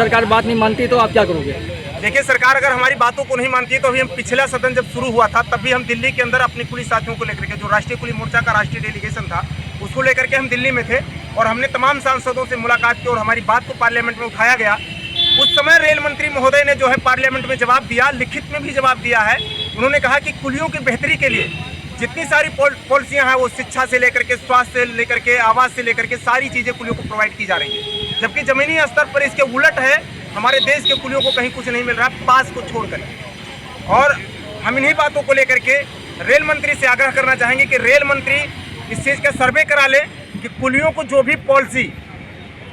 सरकार बात नहीं मानती तो आप क्या करोगे? देखिए, सरकार अगर हमारी बातों को नहीं मानती तो अभी हम पिछला सदन जब शुरू हुआ था तब भी हम दिल्ली के अंदर अपने कुली साथियों को लेकर के, जो राष्ट्रीय कुली मोर्चा का राष्ट्रीय डेलीगेशन था, उसको लेकर के हम दिल्ली में थे और हमने तमाम सांसदों से मुलाकात की और हमारी बात को पार्लियामेंट में उठाया गया। उस समय रेल मंत्री महोदय ने जो है पार्लियामेंट में जवाब दिया, लिखित में भी जवाब दिया है। उन्होंने कहा कि कुलियों की बेहतरी के लिए जितनी सारी पॉलिसियां हैं, वो शिक्षा से लेकर के, स्वास्थ्य से लेकर के, आवास से लेकर के सारी चीज़ें कुलियों को प्रोवाइड की जा रही है, जबकि ज़मीनी स्तर पर इसके उलट है। हमारे देश के कुलियों को कहीं कुछ नहीं मिल रहा, पास को छोड़कर। और हम इन्हीं बातों को लेकर के रेल मंत्री से आग्रह करना चाहेंगे कि रेल मंत्री इस चीज़ का सर्वे करा ले कि कुलियों को जो भी पॉलिसी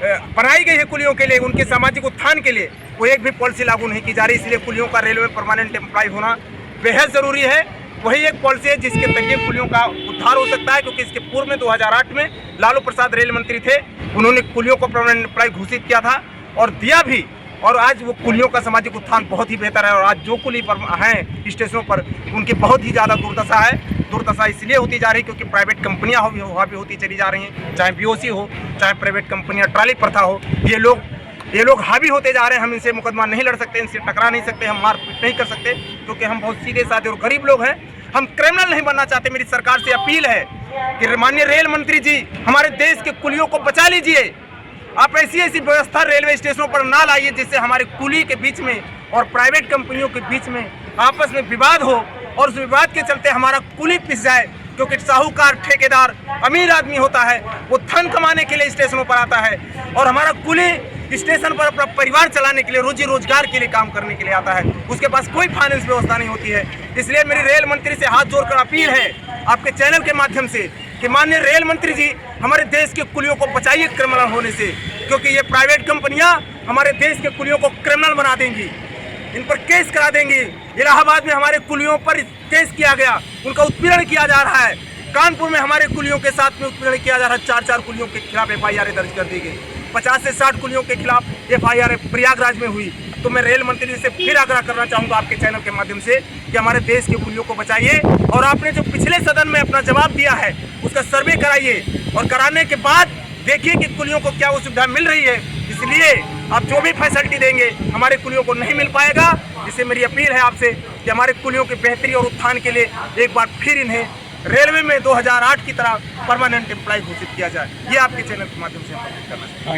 बनाई गई है कुलियों के लिए, उनके सामाजिक उत्थान के लिए, वो एक भी पॉलिसी लागू नहीं की जा रही। इसलिए कुलियों का रेलवे में परमानेंट एम्प्लॉय होना बेहद ज़रूरी है। वही एक पॉलिसी है जिसके तहत कुलियों का उद्धार हो सकता है, क्योंकि इसके पूर्व में 2008 में लालू प्रसाद रेल मंत्री थे, उन्होंने कुलियों को परमानेंट एम्प्लॉय घोषित किया था और दिया भी। और आज वो कुलियों का सामाजिक उत्थान बहुत ही बेहतर है और आज जो कुली पर हैं स्टेशनों पर, उनकी बहुत ही ज़्यादा दुर्दशा है। दुर्दशा इसलिए होती जा रही है क्योंकि प्राइवेट कंपनियां वहाँ भी होती चली जा रही हैं, चाहे बीओसी हो, चाहे प्राइवेट कंपनियां, ट्राली प्रथा हो। ये लोग हावी होते जा रहे हैं। हम इनसे मुकदमा नहीं लड़ सकते, इनसे टकरा नहीं सकते, हम मारपीट नहीं कर सकते, क्योंकि हम बहुत सीधे साधे और गरीब लोग हैं। हम क्रिमिनल नहीं बनना चाहते। मेरी सरकार से अपील है कि माननीय रेल मंत्री जी, हमारे देश के कुलियों को बचा लीजिए। आप ऐसी व्यवस्था रेलवे स्टेशनों पर ना लाइए जिससे हमारे कुली के बीच में और प्राइवेट कंपनियों के बीच में आपस में विवाद हो और उस विवाद के चलते हमारा कुली पिस जाए, क्योंकि साहूकार, ठेकेदार, अमीर आदमी होता है, वो धन कमाने के लिए स्टेशनों पर आता है और हमारा कुली स्टेशन पर अपना परिवार चलाने के लिए, रोजी रोजगार के लिए काम करने के लिए आता है। उसके पास कोई फाइनेंस व्यवस्था नहीं होती है। इसलिए मेरी रेल मंत्री से हाथ जोड़कर अपील है आपके चैनल के माध्यम से कि माननीय रेल मंत्री जी, हमारे देश के कुलियों को बचाइए क्रिमिनल होने से, क्योंकि ये प्राइवेट कंपनियां हमारे देश के कुलियों को क्रिमिनल बना देंगी, इन पर केस करा देंगी। इलाहाबाद में हमारे कुलियों पर केस किया गया, उनका उत्पीड़न किया जा रहा है। कानपुर में हमारे कुलियों के साथ में उत्पीड़न किया जा रहा है। 4 कुलियों के खिलाफ FIR दर्ज कर दी गई। 50 से 60 कुलियों के खिलाफ FIR प्रयागराज में हुई। तो मैं रेल मंत्री से फिर आग्रह करना चाहूँगा आपके चैनल के माध्यम से कि हमारे देश के कुलियों को बचाइए और आपने जो पिछले सदन में अपना जवाब दिया है उसका सर्वे कराइए और कराने के बाद देखिए कि कुलियों को क्या वो सुविधा मिल रही है। इसलिए आप जो भी फैसिलिटी देंगे हमारे कुलियों को नहीं मिल पाएगा। इससे मेरी अपील है आपसे कि हमारे कुलियों की बेहतरी और उत्थान के लिए एक बार फिर इन्हें रेलवे में 2008 की तरह परमानेंट एम्प्लॉय घोषित किया जाए। ये आपके चैनल के माध्यम से हम अपील करना चाहते हैं।